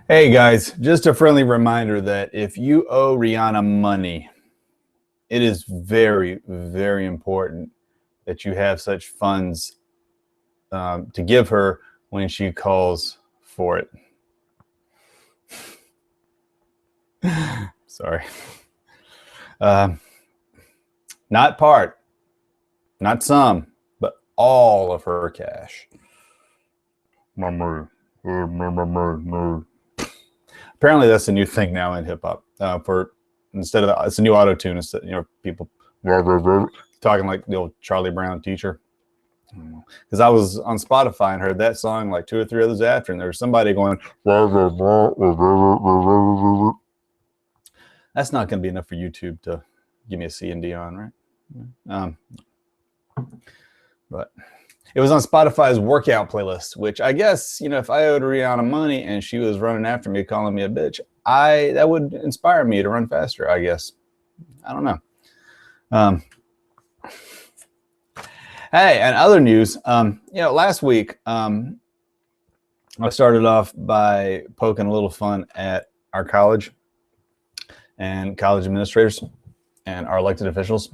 Hey guys, just a friendly reminder that if you owe Rihanna money, it is very, very important that you have such funds to give her when she calls for it. Sorry. Not part, not some, but all of her cash. Apparently, that's a new thing now in hip hop. For instead of it's a new auto tune. Instead, people talking like the old Charlie Brown teacher. Because I was on Spotify and heard that song like 2 or 3 others after, and there was somebody going. That's not going to be enough for YouTube to give me a C and D on, right? But it was on Spotify's workout playlist, which I guess, if I owed Rihanna money and she was running after me, calling me a bitch, that would inspire me to run faster, I guess. I don't know. Hey, and other news, last week, I started off by poking a little fun at our college and college administrators and our elected officials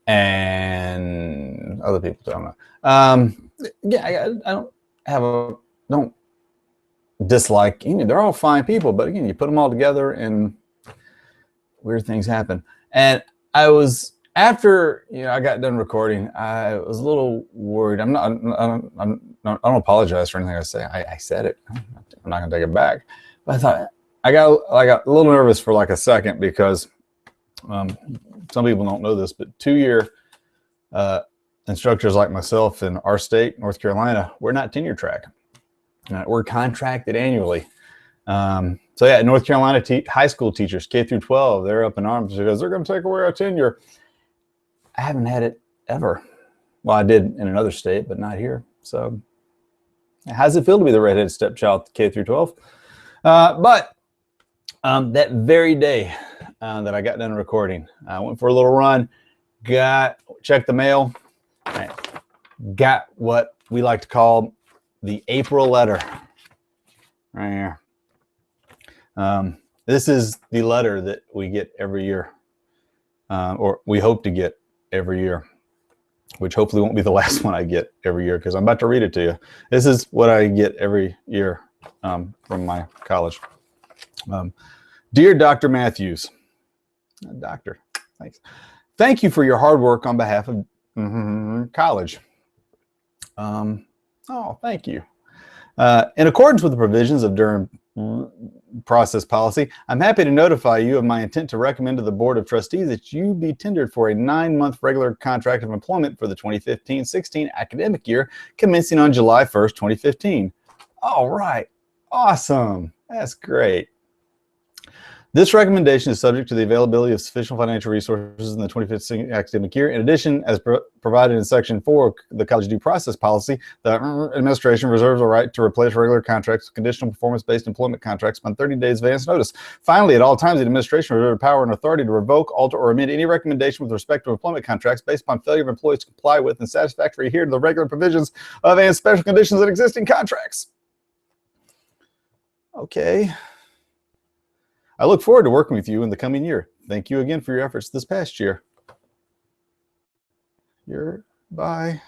and other people. I don't know. I don't dislike, they're all fine people, but again, you put them all together and weird things happen. And after I got done recording, I was a little worried. I don't apologize for anything I say. I said it. I'm not gonna take it back. But I thought I got a little nervous for like a second because some people don't know this, but 2-year instructors like myself in our state, North Carolina, we're not tenure track. We're contracted annually. So yeah, North Carolina high school teachers, K through 12, they're up in arms because they're going to take away our tenure. I haven't had it ever. Well, I did in another state, but not here. So how does it feel to be the redheaded stepchild, K through 12? But that very day that I got done recording, I went for a little run, checked the mail, got what we like to call the April letter. Right here. This is the letter that we get every year, or we hope to get every year, which hopefully won't be the last one I get every year because I'm about to read it to you. This is what I get every year from my college. Dear Dr. Matthews, Doctor, thanks. Thank you for your hard work on behalf of college. Oh, thank you. In accordance with the provisions of Durham process policy, I'm happy to notify you of my intent to recommend to the Board of Trustees that you be tendered for a 9-month regular contract of employment for the 2015-16 academic year, commencing on July 1st, 2015. All right. Awesome. That's great. This recommendation is subject to the availability of sufficient financial resources in the 2015 academic year. In addition, as provided in Section 4 of the College Due Process Policy, the administration reserves the right to replace regular contracts with conditional performance-based employment contracts upon 30 days advance notice. Finally, at all times, the administration reserves the power and authority to revoke, alter, or amend any recommendation with respect to employment contracts based upon failure of employees to comply with and satisfactorily adhere to the regular provisions of and special conditions of existing contracts. Okay. I look forward to working with you in the coming year. Thank you again for your efforts this past year. Bye.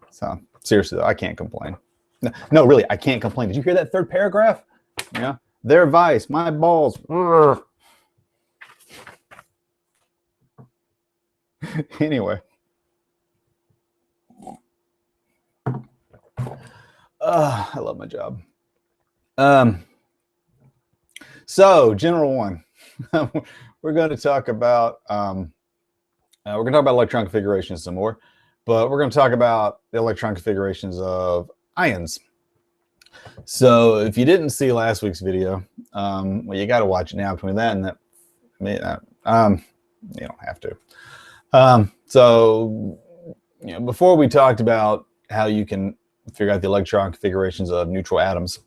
So seriously, though, I can't complain. No, really, I can't complain. Did you hear that third paragraph? Yeah. Their vice, my balls. Anyway. I love my job. So general one, we're going to talk about electron configurations some more, but we're going to talk about the electron configurations of ions. So if you didn't see last week's video, well, you got to watch it now. Between that and that, you don't have to. So before we talked about how you can figure out the electron configurations of neutral atoms.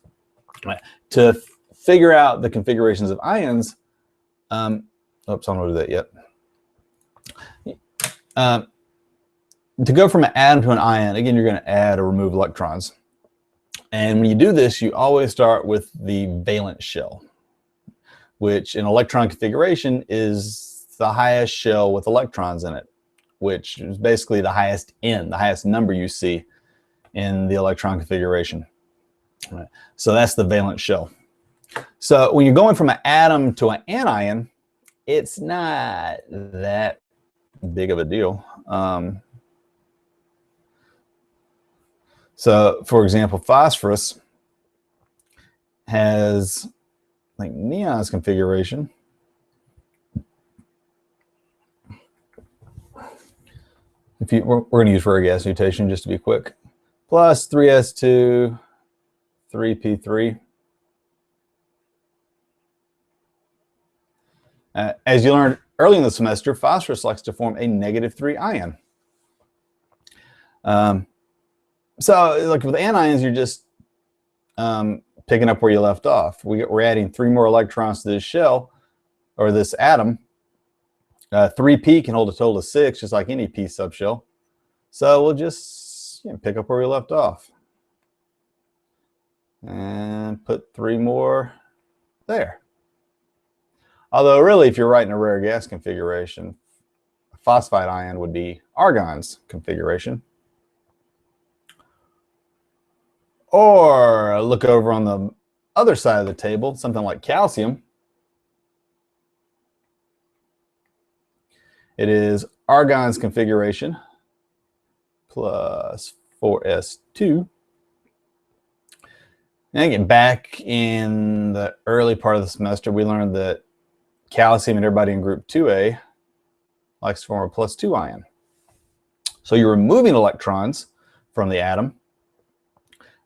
To figure out the configurations of ions, oops, I don't do that yet. To go from an atom to an ion, again, you're going to add or remove electrons. And when you do this, you always start with the valence shell, which in electron configuration is the highest shell with electrons in it, which is basically the highest N, the highest number you see in the electron configuration. Right. So that's the valence shell. So when you're going from an atom to an anion, it's not that big of a deal. So for example, phosphorus has like neon's configuration. We're going to use rare gas notation just to be quick. Plus 3s2, 3p3. As you learned early in the semester, phosphorus likes to form a -3 ion. So like with anions, you're just picking up where you left off. We're adding 3 more electrons to this shell, or this atom. 3p can hold a total of 6, just like any p subshell. So we'll just pick up where we left off. And put 3 more there. Although really, if you're writing a rare gas configuration, a phosphide ion would be argon's configuration. Or look over on the other side of the table, something like calcium. It is argon's configuration plus 4s2. And again, back in the early part of the semester, we learned that calcium and everybody in group 2A likes to form a +2 ion. So you're removing electrons from the atom.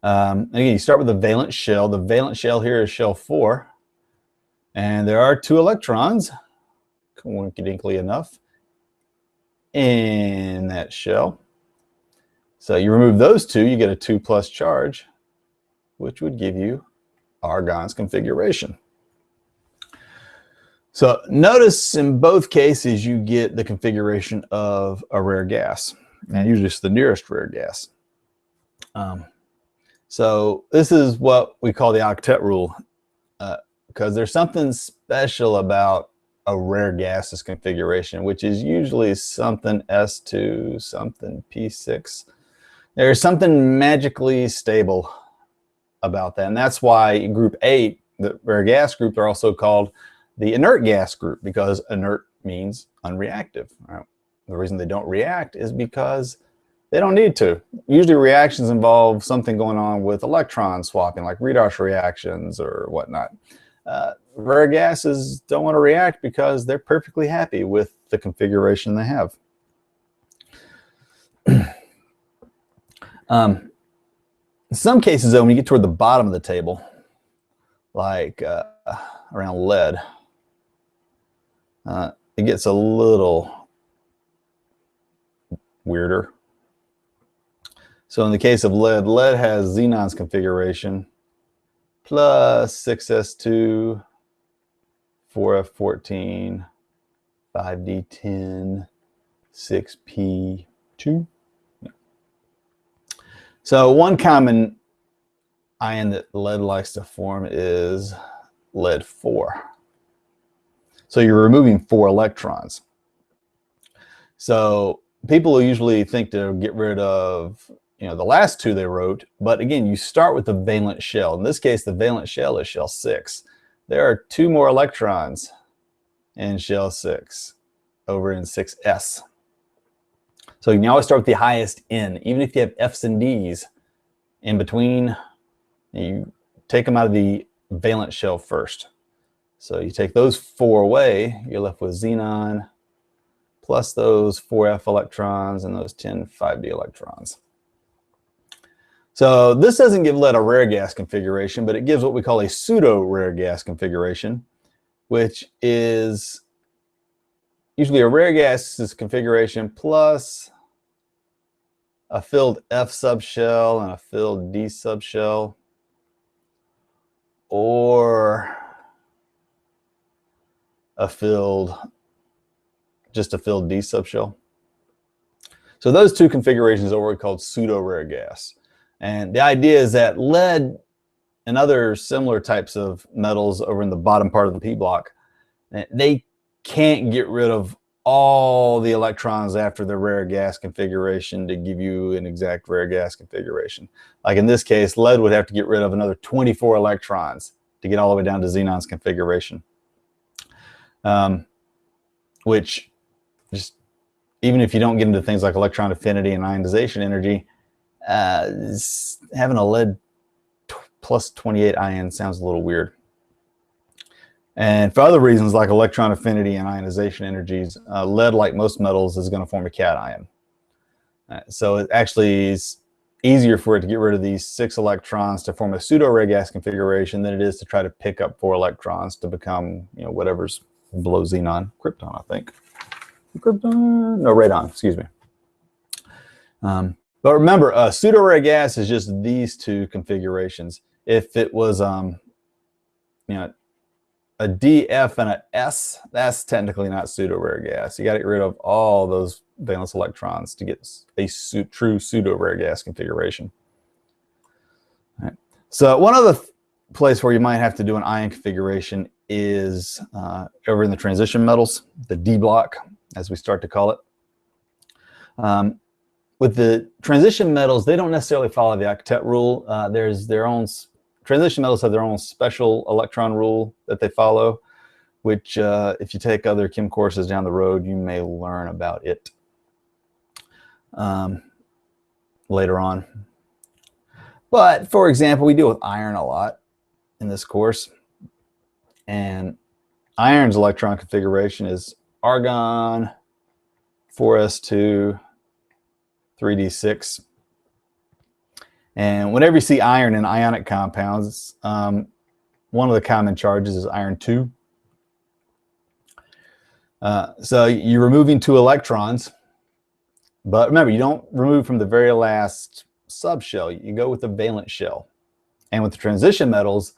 And again, you start with the valence shell. The valence shell here is shell 4. And there are 2 electrons, coincidentally enough, in that shell. So you remove those 2, you get a 2+ charge, which would give you argon's configuration. So notice in both cases you get the configuration of a rare gas, and usually it's the nearest rare gas. So this is what we call the octet rule, because there's something special about a rare gases configuration, which is usually something S2, something P6. There's something magically stable about that, and that's why in group 8, the rare gas group, are also called the inert gas group, because inert means unreactive. Right? The reason they don't react is because they don't need to. Usually reactions involve something going on with electron swapping, like redox reactions or whatnot. Rare gases don't want to react because they're perfectly happy with the configuration they have. In some cases, though, when you get toward the bottom of the table, like around lead, it gets a little weirder. So in the case of lead, lead has xenon's configuration plus 6s2, 4f14, 5d10, 6p2. So one common ion that lead likes to form is lead 4. So you're removing 4 electrons. So people usually think to get rid of the last 2 they wrote, but again, you start with the valence shell. In this case, the valence shell is shell 6. There are 2 more electrons in shell 6 over in 6s. So you can always start with the highest N. Even if you have F's and D's in between, you take them out of the valence shell first. So you take those 4 away, you're left with xenon plus those 4f electrons and those 10 5d electrons. So this doesn't give lead a rare gas configuration, but it gives what we call a pseudo rare gas configuration, which is usually a rare gases configuration plus a filled F subshell and a filled D subshell, or just a filled D subshell. So those 2 configurations are what we call pseudo rare gas. And the idea is that lead and other similar types of metals over in the bottom part of the P block, they can't get rid of all the electrons after the rare gas configuration to give you an exact rare gas configuration. Like in this case, lead would have to get rid of another 24 electrons to get all the way down to xenon's configuration. Which just, even if you don't get into things like electron affinity and ionization energy, having a lead plus 28 ion sounds a little weird. And for other reasons like electron affinity and ionization energies, lead, like most metals, is going to form a cation. So it actually is easier for it to get rid of these 6 electrons to form a pseudo-rare gas configuration than it is to try to pick up 4 electrons to become, you know, whatever's below xenon. Krypton, I think. Krypton? No, radon, excuse me. But remember, pseudo-rare gas is just these 2 configurations. If it was, you know, a D, F, and an S, that's technically not pseudo-rare gas. You got to get rid of all those valence electrons to get a true pseudo-rare gas configuration. All right. So one other place where you might have to do an ion configuration is over in the transition metals, the D block, as we start to call it. With the transition metals, they don't necessarily follow the octet rule. There's their own, transition metals have their own special electron rule that they follow, which if you take other chem courses down the road, you may learn about it later on. But for example, we deal with iron a lot in this course, and iron's electron configuration is argon 4s2 3d6. And whenever you see iron in ionic compounds, one of the common charges is iron 2. So you're removing 2 electrons, but remember, you don't remove from the very last subshell. You go with the valence shell. And with the transition metals,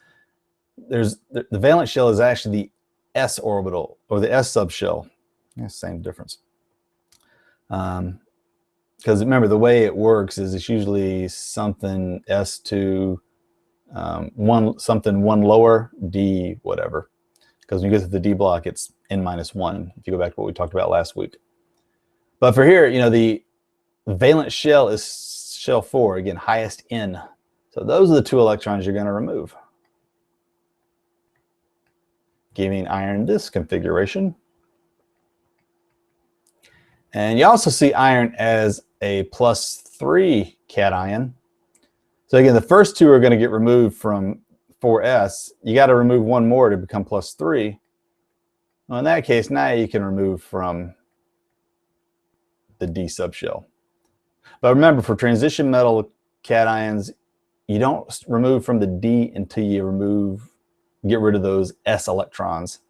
there's the valence shell is actually the s orbital, or the s subshell. Yeah, same difference. Because remember, the way it works is it's usually something S2, something 1 lower, D whatever. Because when you get to the D block, it's N-1, if you go back to what we talked about last week. But for here, you know, the valence shell is shell 4, again, highest N. So those are the 2 electrons you're going to remove, giving iron this configuration. And you also see iron as a +3 cation. So again, the first 2 are going to get removed from 4s. You got to remove 1 more to become +3. Well, in that case, now you can remove from the D subshell. But remember, for transition metal cations, you don't remove from the D until you get rid of those s electrons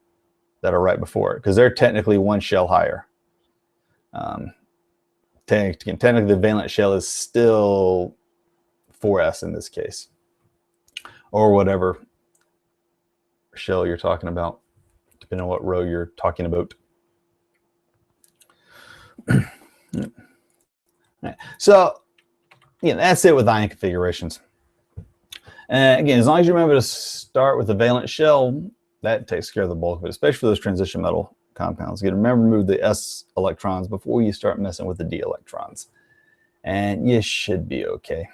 that are right before it, because they're technically 1 shell higher. Technically, the valence shell is still 4s in this case, or whatever shell you're talking about, depending on what row you're talking about. Right. So, yeah, that's it with ion configurations. And again, as long as you remember to start with the valence shell, that takes care of the bulk of it, especially for those transition metal compounds. Again, remember to remove the s electrons before you start messing with the d electrons, and you should be okay.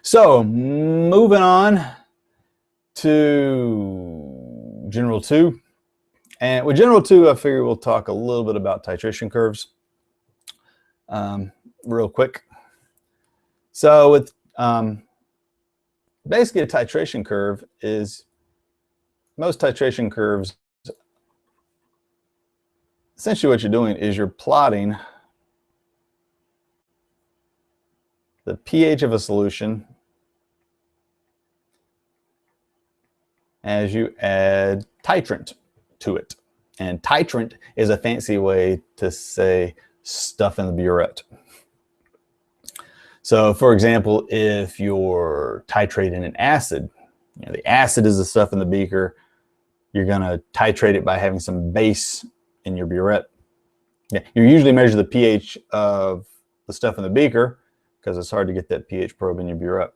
So moving on to General 2. And with General 2, I figure we'll talk a little bit about titration curves real quick. So with basically a titration curve is, most titration curves, essentially what you're doing is you're plotting the pH of a solution as you add titrant to it. And titrant is a fancy way to say stuff in the burette. So for example, if you're titrating an acid, you know, the acid is the stuff in the beaker, you're going to titrate it by having some base in your burette. Yeah, you usually measure the pH of the stuff in the beaker because it's hard to get that pH probe in your burette.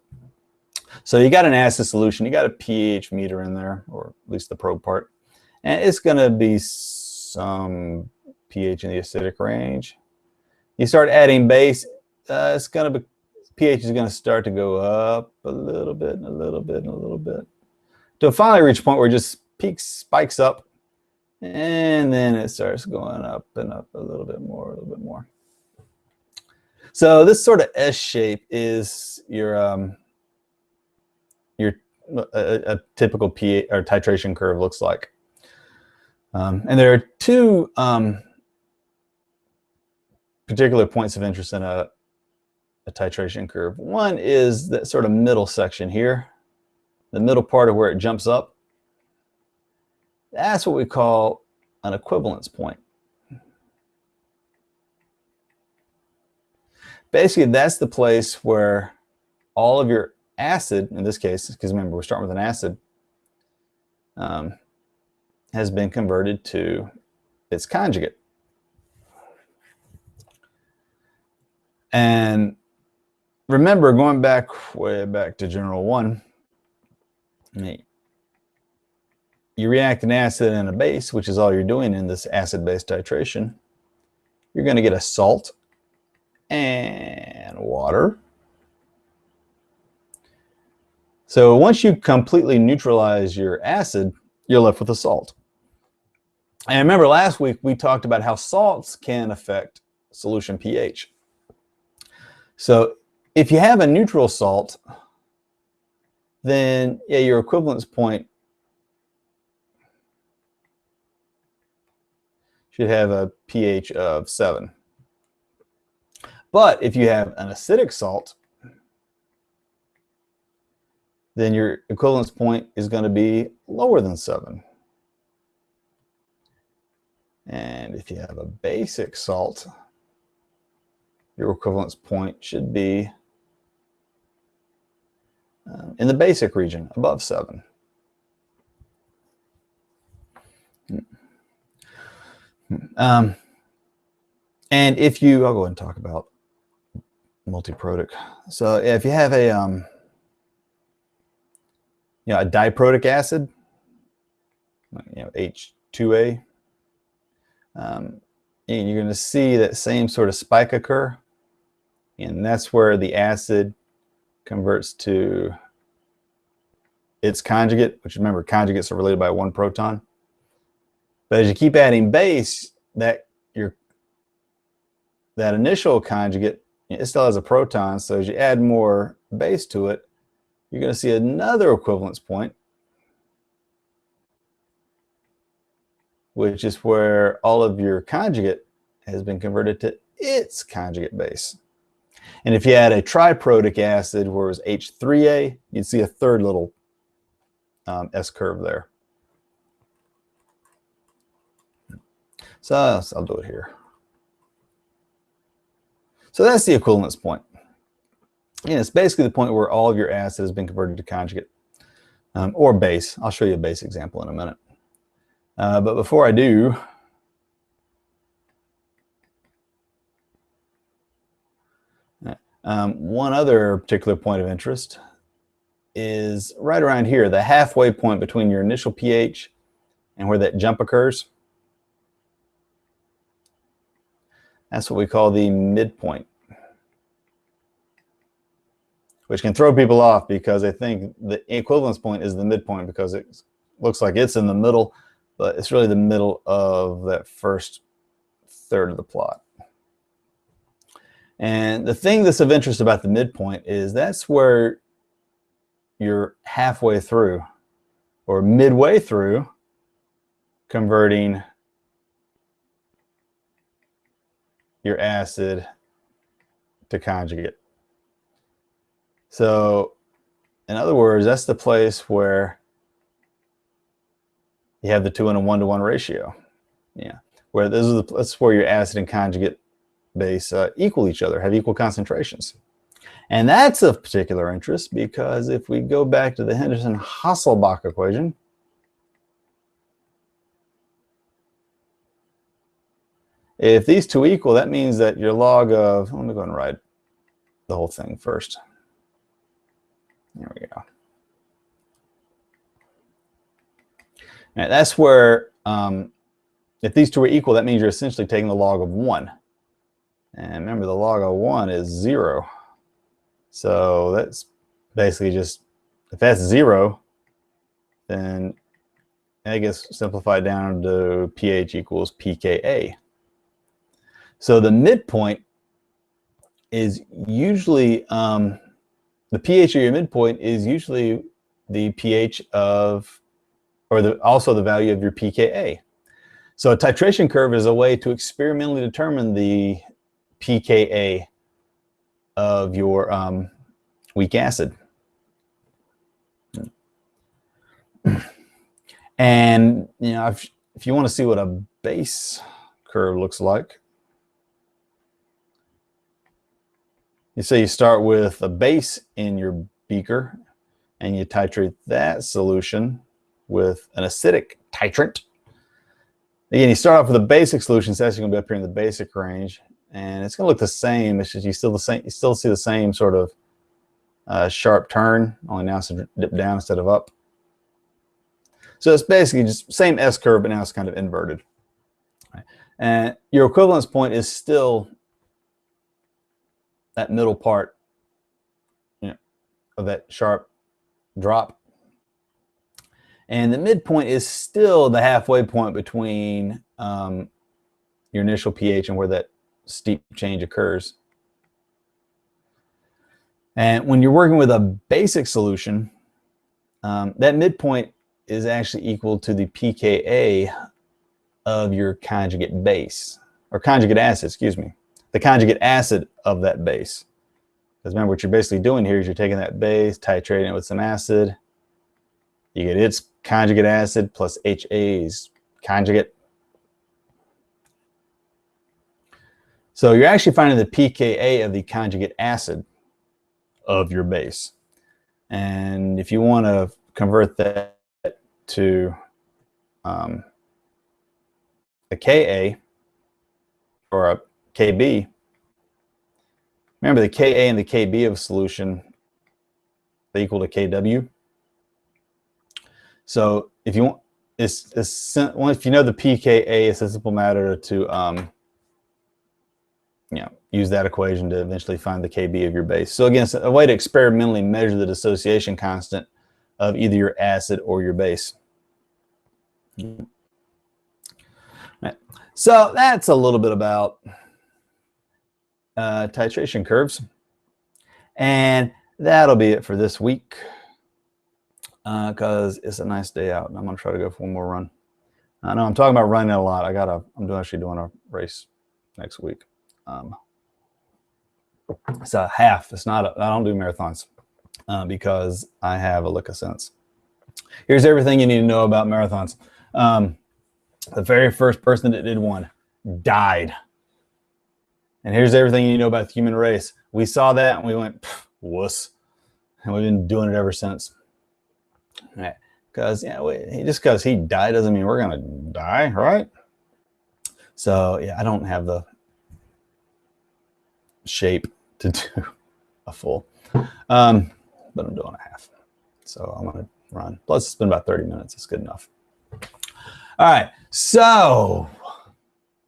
So you got an acid solution, you got a pH meter in there, or at least the probe part, and it's going to be some pH in the acidic range. You start adding base, it's going to be, pH is going to start to go up a little bit, and a little bit, and a little bit, to finally reach a point where it just peaks, spikes up, and then it starts going up and up a little bit more, a little bit more. So this sort of S shape is your a typical pH or titration curve looks like. And there are two particular points of interest in a titration curve. One is that sort of middle section here, the middle part of where it jumps up. That's what we call an equivalence point. Basically, that's the place where all of your acid, in this case, because remember we're starting with an acid, has been converted to its conjugate. And remember, going back way back to General 1, you react an acid and a base, which is all you're doing in this acid-base titration. You're going to get a salt and water. So once you completely neutralize your acid, you're left with a salt. And remember last week we talked about how salts can affect solution pH. So if you have a neutral salt, then yeah, your equivalence point should have a pH of 7. But if you have an acidic salt, then your equivalence point is going to be lower than 7. And if you have a basic salt, your equivalence point should be in the basic region, above 7. And if you, I'll go ahead and talk about multiprotic. So if you have a a diprotic acid, H2A, you're going to see that same sort of spike occur, and that's where the acid converts to its conjugate, which remember conjugates are related by 1 proton. But as you keep adding base, that initial conjugate, it still has a proton, so as you add more base to it, you're going to see another equivalence point, which is where all of your conjugate has been converted to its conjugate base. And if you had a triprotic acid where it was H3A, you'd see a third little S curve there. So I'll do it here. So that's the equivalence point. And it's basically the point where all of your acid has been converted to conjugate or base. I'll show you a base example in a minute. But before I do, one other particular point of interest is right around here, the halfway point between your initial pH and where that jump occurs. That's what we call the midpoint, which can throw people off because they think the equivalence point is the midpoint because it looks like it's in the middle, but it's really the middle of that first third of the plot. And the thing that's of interest about the midpoint is that's where you're halfway through or midway through converting your acid to conjugate. So in other words, that's the place where you have the 2 in a 1-to-1 ratio. Yeah, where that's where your acid and conjugate base equal each other, have equal concentrations. And that's of particular interest because if we go back to the Henderson-Hasselbalch equation, if these two equal, that means that your log of, let me go and write the whole thing first. There we go. Now, that's where, if these two are equal, that means you're essentially taking the log of 1. And remember, the log of 1 is 0. So that's basically just, if that's 0, then it gets simplified down to pH equals pKa. So the midpoint is usually, the pH of your midpoint is usually the pH of, or also the value of your pKa. So a titration curve is a way to experimentally determine the pKa of your weak acid. And you know, if you want to see what a base curve looks like, you say you start with a base in your beaker and you titrate that solution with an acidic titrant. Again, you start off with a basic solution, so that's going to be up here in the basic range, and it's going to look the same. It's just you still see the same sort of sharp turn, only now it's a dip down instead of up. So it's basically just same S curve, but now it's kind of inverted. Right. And your equivalence point is still that middle part, you know, of that sharp drop. And the midpoint is still the halfway point between your initial pH and where that steep change occurs. And when you're working with a basic solution, that midpoint is actually equal to the pKa of your conjugate base, or conjugate acid, excuse me, the conjugate acid of that base. Because remember, what you're basically doing here is you're taking that base, titrating it with some acid. You get its conjugate acid plus HA's conjugate. So you're actually finding the pKa of the conjugate acid of your base. And if you want to convert that to a Ka or a Kb, remember the Ka and the Kb of a solution, they equal to Kw. So if you want, if you know the pKa, it's a simple matter to use that equation to eventually find the Kb of your base. So again, it's a way to experimentally measure the dissociation constant of either your acid or your base. Right. So that's a little bit about titration curves. And that'll be it for this week, because it's a nice day out and I'm going to try to go for one more run. I know I'm talking about running a lot. I'm actually doing a race next week. It's a half. It's not. I don't do marathons because I have a lick of sense. Here's everything you need to know about marathons. The very first person that did one died. And here's everything you know about the human race. We saw that and we went, wuss. And we've been doing it ever since. All right. Because just because he died doesn't mean we're going to die, right? So, yeah, I don't have the shape to do a full. But I'm doing a half. So I'm going to run. Plus, it's been about 30 minutes. It's good enough. All right. So,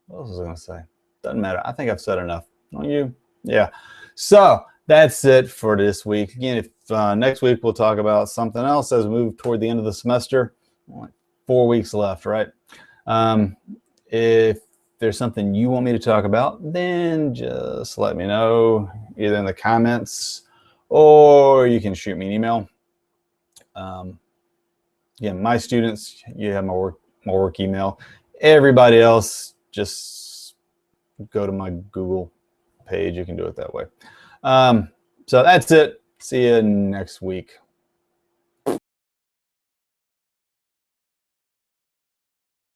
what else was I going to say? Doesn't matter. I think I've said enough. Don't you? Yeah. So, that's it for this week. Again, if next week we'll talk about something else as we move toward the end of the semester. Only 4 weeks left, right? If there's something you want me to talk about, then just let me know either in the comments or you can shoot me an email. Again, my students, you have my work email. Everybody else, just go to my Google page. You can do it that way. So that's it. See you next week.